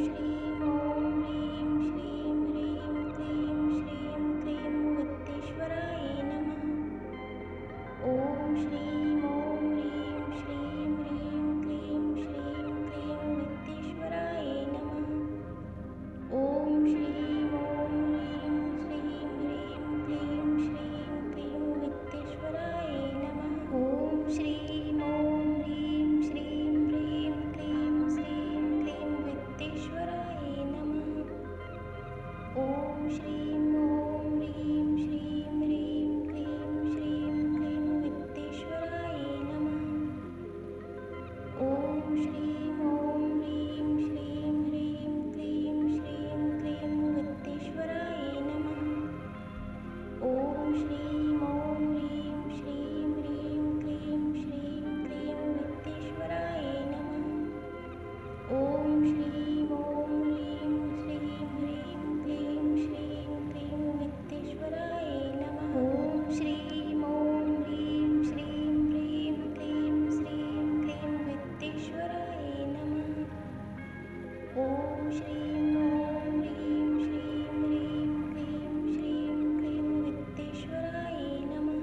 श्रीं ॐ ह्रीं श्रीं ह्रीं क्लीं श्रीं क्लीं वित्तेश्वराय नमः। ॐ श्रीं ॐ ह्रीं श्रीं ह्रीं क्लीं श्रीं क्लीं वित्तेश्वराय नमः। ॐ श्रीं ॐ ह्रीं श्रीं ह्रीं क्लीं श्रीं क्लीं वित्तेश्वराय नमः। ॐ श्रीं ॐ ह्रीं श्रीं ह्रीं क्लीं श्रीं क्लीं वित्तेश्वराय नमः। ॐ श्रीं ॐ ह्रीं श्रीं ह्रीं क्लीं श्रीं क्लीं वित्तेश्वराय नमः। ॐ श्रीं ॐ ह्रीं श्रीं ह्रीं क्लीं श्रीं क्लीं वित्तेश्वराय नमः। ॐ श्रीं ॐ ह्रीं श्रीं ह्रीं क्लीं श्रीं क्लीं वित्तेश्वराय नमः। ॐ श्रीं ॐ ह्रीं श्रीं ह्रीं क्लीं श्रीं क्लीं वित्तेश्वराय नमः। ॐ श्रीं ॐ ह्रीं श्रीं ह्रीं क्लीं श्रीं क्लीं वित्तेश्वराय नमः।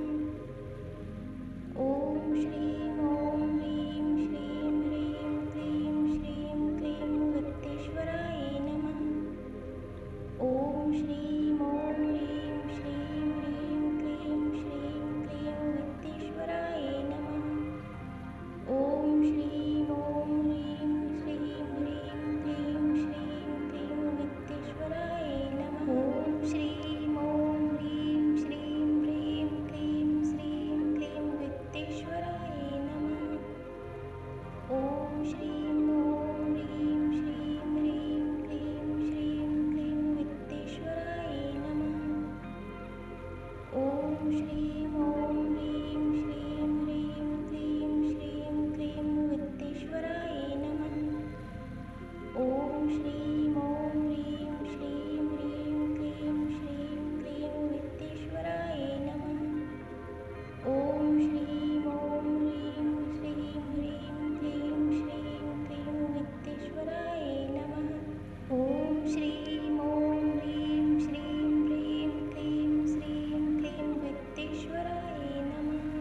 ॐ श्रीं ॐ ह्रीं श्रीं ह्रीं क्लीं श्रीं क्लीं वित्तेश्वराय नमः। ॐ श्रीं ॐ ह्रीं श्रीं ह्रीं क्लीं श्रीं क्लीं वित्तेश्वराय नमः। ॐ श्रीं ॐ ह्रीं श्रीं ह्रीं क्लीं श्रीं क्लीं वित्तेश्वराय नमः। ॐ श्रीं ॐ ह्रीं श्रीं ह्रीं क्लीं श्रीं क्लीं वित्तेश्वराय नमः। ॐ श्रीं ॐ ह्रीं श्रीं ह्रीं क्लीं श्रीं क्लीं वित्तेश्वराय नमः। ॐ श्रीं ॐ ह्रीं श्रीं ह्रीं क्लीं श्रीं क्लीं वित्तेश्वराय नमः। ॐ श्रीं ॐ ह्रीं श्रीं ह्रीं क्लीं श्रीं क्लीं वित्तेश्वराय नमः। ॐ श्रीं ॐ ह्रीं श्रीं ह्रीं क्लीं श्रीं क्लीं वित्तेश्वराय नमः। ॐ श्रीं ॐ ह्रीं श्रीं ह्रीं क्लीं श्रीं क्लीं वित्तेश्वराय नमः।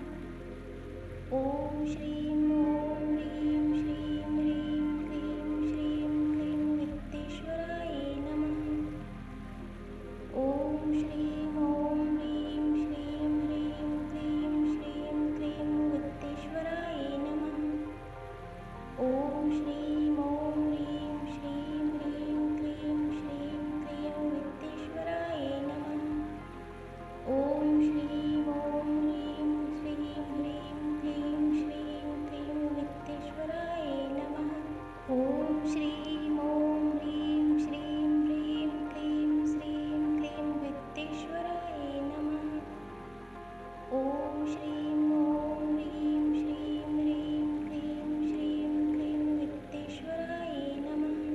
ॐ श्रीं ॐ ह्रीं श्रीं ह्रीं क्लीं श्रीं क्लीं वित्तेश्वराय नमः। ॐ श्रीं ॐ ह्रीं श्रीं ह्रीं क्लीं श्रीं क्लीं वित्तेश्वराय नमः। ॐ श्रीं ॐ ह्रीं श्रीं ह्रीं क्लीं श्रीं क्लीं वित्तेश्वराय नमः। ॐ श्रीं ॐ ह्रीं श्रीं ह्रीं क्लीं श्रीं क्लीं वित्तेश्वराय नमः। ॐ श्रीं ॐ ह्रीं श्रीं ह्रीं क्लीं श्रीं क्लीं वित्तेश्वराय नमः। ॐ श्रीं ॐ ह्रीं श्रीं ह्रीं क्लीं श्रीं क्लीं वित्तेश्वराय नमः।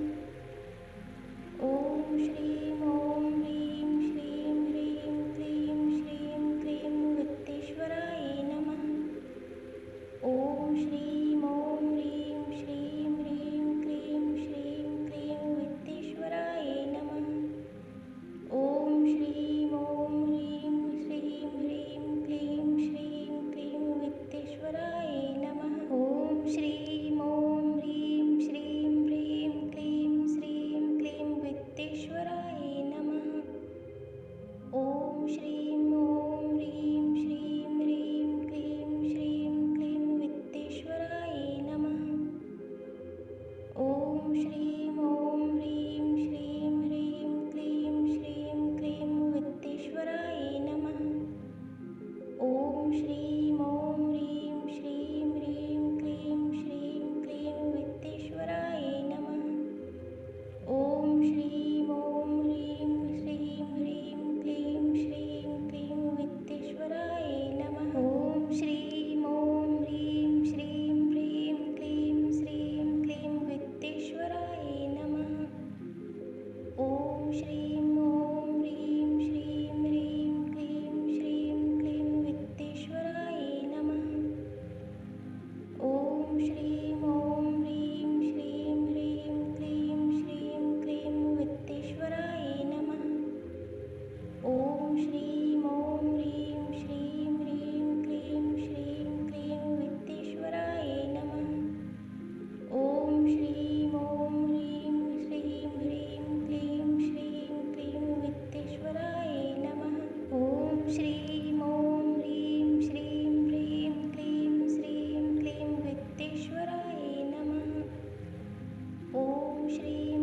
ॐ श्रीं ॐ ह्रीं श्रीं ह्रीं क्लीं श्रीं क्लीं वित्तेश्वराय नमः। ॐ श्रीं ॐ ह्रीं श्रीं ह्रीं क्लीं श्रीं क्लीं वित्तेश्वराय नमः। ॐ श्रीं ॐ ह्रीं श्रीं ह्रीं क्लीं श्रीं क्लीं वित्तेश्वराय नमः। ॐ श्रीं ॐ ह्रीं श्रीं ह्रीं क्लीं श्रीं क्लीं वित्तेश्वराय नमः। ॐ श्रीं ॐ ह्रीं श्रीं ह्रीं क्लीं श्रीं क्लीं वित्तेश्वराय नमः। ॐ श्रीं ॐ ह्रीं श्रीं ह्रीं क्लीं श्रीं क्लीं वित्तेश्वराय नमः। ॐ श्रीं ॐ ह्रीं श्रीं ह्रीं क्लीं श्रीं क्लीं वित्तेश्वराय नमः। ॐ श्रीं ॐ ह्रीं श्रीं ह्रीं क्लीं श्रीं क्लीं वित्तेश्वराय नमः। ॐ श्रीं ॐ ह्रीं श्रीं ह्रीं क्लीं श्रीं क्लीं वित्तेश्वराय नमः। ॐ श्रीं ॐ ह्रीं श्रीं ह्रीं क्लीं श्रीं क्लीं वित्तेश्वराय नमः। श्रीं